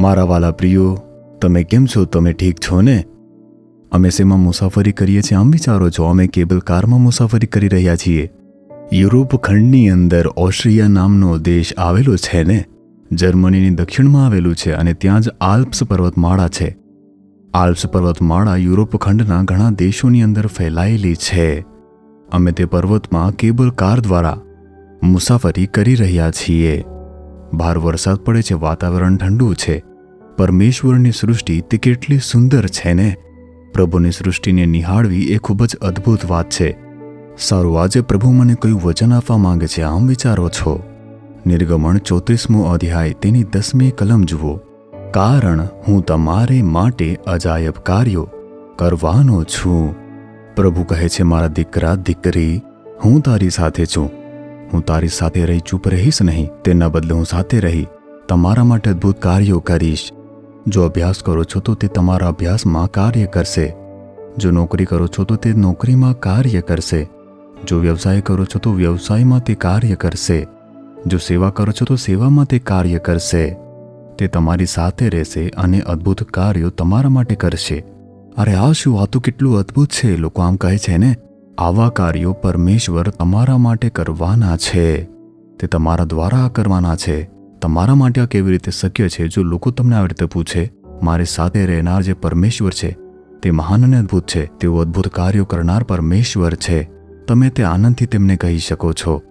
મારા વાલા પ્રિયો, તમે કેમ છો? તમે ઠીક છો ને? અમે શેમાં મુસાફરી કરીએ છીએ આમ વિચારો છો? અમે કેબલ કારમાં મુસાફરી કરી રહ્યા છીએ. યુરોપ ખંડની અંદર ઓસ્ટ્રિયા નામનો દેશ આવેલો છે ને, જર્મનીની દક્ષિણમાં આવેલું છે અને ત્યાં જ આલ્પ્સ પર્વતમાળા છે. આલ્પ્સ પર્વતમાળા યુરોપ ખંડના ઘણા દેશોની અંદર ફેલાયેલી છે. અમે તે પર્વતમાં કેબલ કાર દ્વારા મુસાફરી કરી રહ્યા છીએ. બહાર વરસાદ પડે છે, વાતાવરણ ઠંડુ છે. પરમેશ્વરની સૃષ્ટિ તે કેટલી સુંદર છે ને! પ્રભુની સૃષ્ટિને નિહાળવી એ ખૂબ જ અદ્ભુત વાત છે. સારું, આજે પ્રભુ મને કયું વચન આપવા માંગે છે આમ વિચારો છો? નિર્ગમન 34મો અધ્યાય તેની 10મી કલમ જુઓ. કારણ હું તમારે માટે અજાયબ કાર્યો કરવાનો છું. પ્રભુ કહે છે, મારા દીકરા દીકરી, હું તારી સાથે છું. હું તારી સાથે રહી ચૂપ રહીશ નહીં, તેના બદલે હું સાથે રહી તમારા માટે અદ્ભુત કાર્યો કરીશ. જો અભ્યાસ કરો છો તો તે તમારા અભ્યાસમાં કાર્ય કરશે. જો નોકરી કરો છો તો તે નોકરીમાં કાર્ય કરશે. જો વ્યવસાય કરો છો તો વ્યવસાયમાં તે કાર્ય કરશે. જો સેવા કરો છો તો સેવામાં તે કાર્ય કરશે. તે તમારી સાથે રહેશે અને અદ્ભુત કાર્યો તમારા માટે કરશે. અરે આ શું? આ તો કેટલું અદ્ભુત છે! લોકો આમ કહે છે ને, આવા કાર્યો પરમેશ્વર તમારા માટે કરવાના છે. તે તમારા દ્વારા કરવાના છે. તમારા માટે આ કેવી રીતે શક્ય છે? જો લોકો તમને આવી રીતે પૂછે, મારી સાથે રહેનાર જે પરમેશ્વર છે તે મહાન અને અદ્ભુત છે, તેઓ અદ્ભુત કાર્યો કરનાર પરમેશ્વર છે, તમે તે આનંદથી તેમને કહી શકો છો.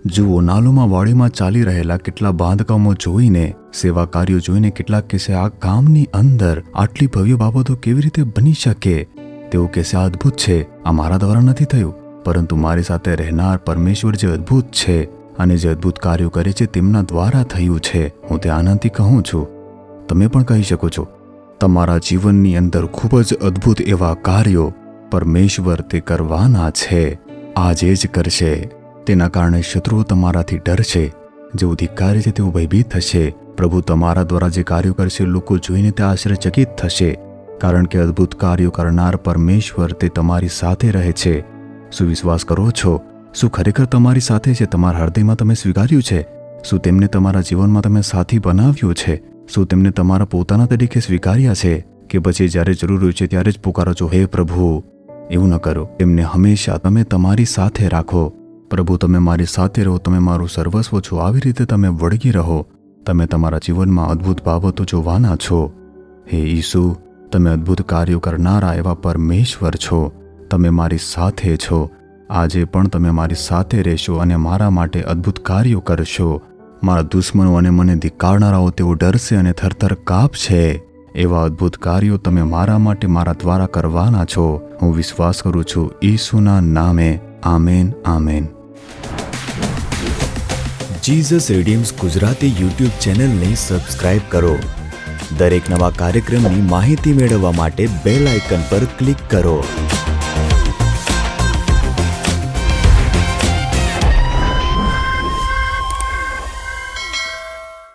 જુઓ, નાલોમાં વાડીમાં ચાલી રહેલા કેટલા બાંધકામો જોઈને, સેવા કાર્યો જોઈને કેટલાક કહેશે આ ગામની અંદર આટલી ભવ્ય બાબતો કેવી રીતે બની શકે? તેઓ કહેશે આ અદ્ભુત છે, આ મારા દ્વારા નથી થયું, પરંતુ મારી સાથે રહેનાર પરમેશ્વર જે અદ્ભુત છે અને જે અદ્ભુત કાર્યો કરે છે તેમના દ્વારા થયું છે. હું તે આનંદથી કહું છું. તમે પણ કહી શકો છો. તમારા જીવનની અંદર ખૂબ જ અદ્ભુત એવા કાર્યો પરમેશ્વર તે કરવાના છે, આજે જ કરશે. તેના કારણે શત્રુઓ તમારાથી ડરશે. જેઓ ધિક્કારે છે તેઓ ભયભીત થશે. પ્રભુ તમારા દ્વારા જે કાર્યો કરશે લોકો જોઈને તે આશ્ચર્યચકિત થશે, કારણ કે અદ્ભુત કાર્યો કરનાર પરમેશ્વર તે તમારી સાથે રહે છે. શું વિશ્વાસ કરો છો? શું ખરેખર તમારી સાથે છે? તમારા હૃદયમાં તમે સ્વીકાર્યું છે? શું તેમને તમારા જીવનમાં તમે સાથી બનાવ્યો છે? શું તેમને તમારા પોતાના તરીકે સ્વીકાર્યા છે? કે પછી જ્યારે જરૂર હોય છે ત્યારે જ પુકારો છો, હે પ્રભુ? એવું ન કરો. તેમને હંમેશા તમે તમારી સાથે રાખો. પ્રભુ, તમે મારી સાથે રહો, તમે મારું સર્વસ્વ છો. આવી રીતે તમે વળગી રહો. તમે તમારા જીવનમાં અદ્ભુત બાબતો જોવાના છો. હે ઈસુ, તમે અદ્ભુત કાર્યો કરનારા એવા પરમેશ્વર છો. તમે મારી સાથે છો. આજે પણ તમે મારી સાથે રહેશો અને મારા માટે અદ્ભુત કાર્યો કરશો. મારા દુશ્મનો અને મને ધિક્કારનારાઓ તેઓ ડરશે અને થરથર કાપશે. એવા અદ્ભુત કાર્યો તમે મારા માટે મારા દ્વારા કરવાના છો. હું વિશ્વાસ કરું છું ઈસુના નામે. Amen, amen. Jesus redeems Gujarati YouTube ચેનલને સબસ્ક્રાઇબ કરો. દરેક નવા કાર્યક્રમની માહિતી મેળવવા માટે બેલ આઇકન પર ક્લિક કરો.